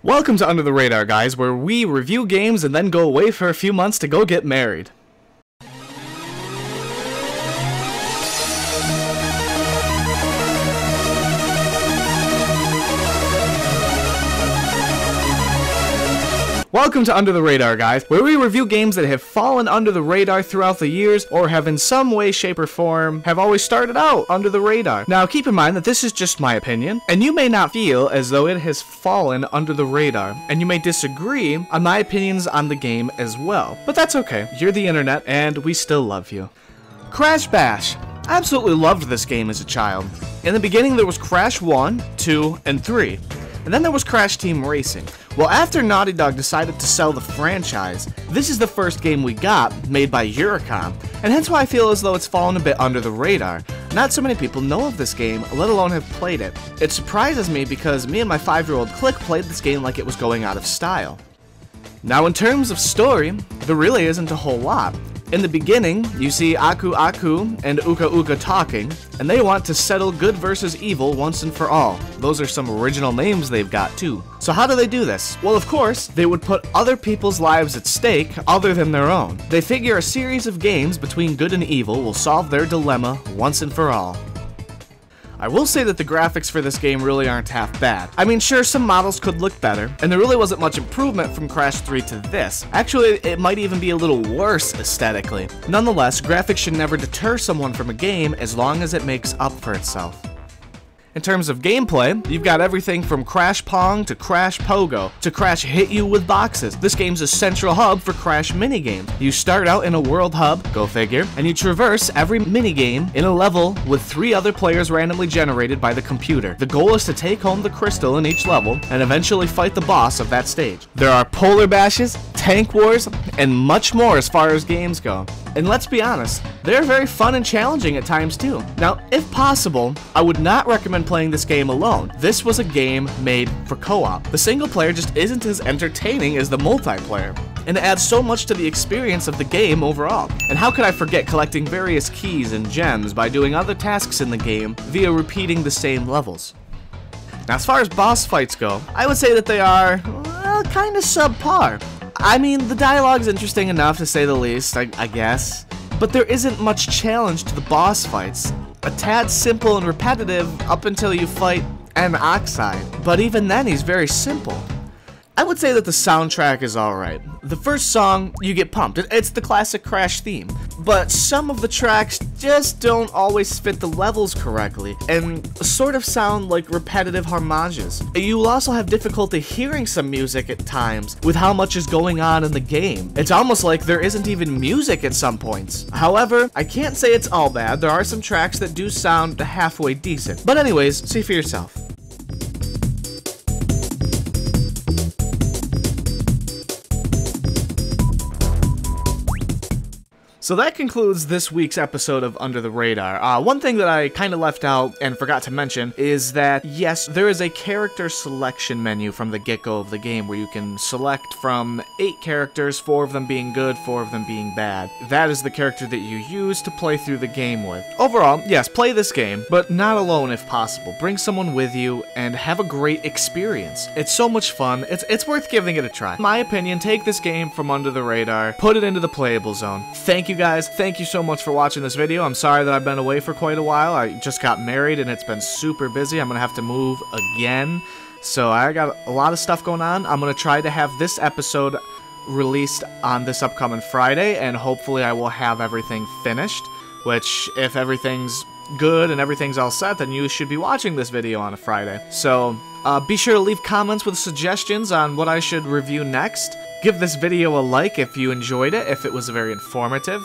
Welcome to Under the Radar, guys, where we review games and then go away for a few months to go get married. Welcome to Under the Radar, guys, where we review games that have fallen under the radar throughout the years, or have in some way, shape, or form, have always started out under the radar. Now, keep in mind that this is just my opinion, and you may not feel as though it has fallen under the radar, and you may disagree on my opinions on the game as well. But that's okay. You're the internet, and we still love you. Crash Bash. I absolutely loved this game as a child. In the beginning, there was Crash 1, 2, and 3. And then there was Crash Team Racing. Well, after Naughty Dog decided to sell the franchise, this is the first game we got, made by Eurocom, and hence why I feel as though it's fallen a bit under the radar. Not so many people know of this game, let alone have played it. It surprises me because me and my 5-year-old clique played this game like it was going out of style. Now, in terms of story, there really isn't a whole lot. In the beginning, you see Aku Aku and Uka Uka talking, and they want to settle good versus evil once and for all. Those are some original names they've got too. So how do they do this? Well, of course, they would put other people's lives at stake other than their own. They figure a series of games between good and evil will solve their dilemma once and for all. I will say that the graphics for this game really aren't half bad. I mean, sure, some models could look better, and there really wasn't much improvement from Crash 3 to this. Actually, it might even be a little worse aesthetically. Nonetheless, graphics should never deter someone from a game as long as it makes up for itself. In terms of gameplay, you've got everything from Crash Pong to Crash Pogo to Crash Hit You with Boxes. This game's a central hub for Crash minigames. You start out in a world hub, go figure, and you traverse every minigame in a level with 3 other players randomly generated by the computer. The goal is to take home the crystal in each level and eventually fight the boss of that stage. There are polar bashes, tank wars, and much more as far as games go. And let's be honest, they're very fun and challenging at times too. Now, if possible, I would not recommend playing this game alone. This was a game made for co-op. The single player just isn't as entertaining as the multiplayer, and it adds so much to the experience of the game overall. And how could I forget collecting various keys and gems by doing other tasks in the game via repeating the same levels? Now, as far as boss fights go, I would say that they are, well, kind of subpar. I mean, the dialogue's interesting enough to say the least, I guess, but there isn't much challenge to the boss fights. A tad simple and repetitive up until you fight an Oxide, but even then he's very simple. I would say that the soundtrack is alright. The first song, you get pumped. It's the classic Crash theme. But some of the tracks just don't always fit the levels correctly, and sort of sound like repetitive homages. You will also have difficulty hearing some music at times with how much is going on in the game. It's almost like there isn't even music at some points. However, I can't say it's all bad. There are some tracks that do sound halfway decent. But anyways, see for yourself. So that concludes this week's episode of Under the Radar. One thing that I kind of left out and forgot to mention is that, yes, there is a character selection menu from the get-go of the game where you can select from 8 characters, 4 of them being good, 4 of them being bad. That is the character that you use to play through the game with. Overall, yes, play this game, but not alone if possible. Bring someone with you and have a great experience. It's so much fun. It's worth giving it a try. In my opinion, take this game from Under the Radar, put it into the playable zone. Thank you guys, thank you so much for watching this video. I'm sorry that I've been away for quite a while. I just got married and it's been super busy. I'm gonna have to move again, so I got a lot of stuff going on. I'm gonna try to have this episode released on this upcoming Friday, and hopefully I will have everything finished, which if everything's good and everything's all set, then you should be watching this video on a Friday. So be sure to leave comments with suggestions on what I should review next. Give this video a like if you enjoyed it, if it was very informative.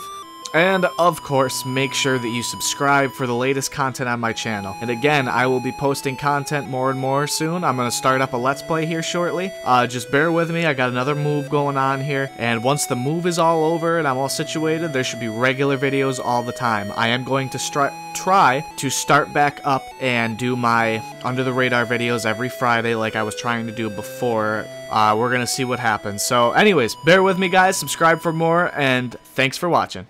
And, of course, make sure that you subscribe for the latest content on my channel. And again, I will be posting content more and more soon. I'm going to start up a Let's Play here shortly. Just bear with me, I got another move going on here. And once the move is all over and I'm all situated, there should be regular videos all the time. I am going to try to start back up and do my Under the Radar videos every Friday like I was trying to do before. We're going to see what happens. So anyways, bear with me guys, subscribe for more, and thanks for watching.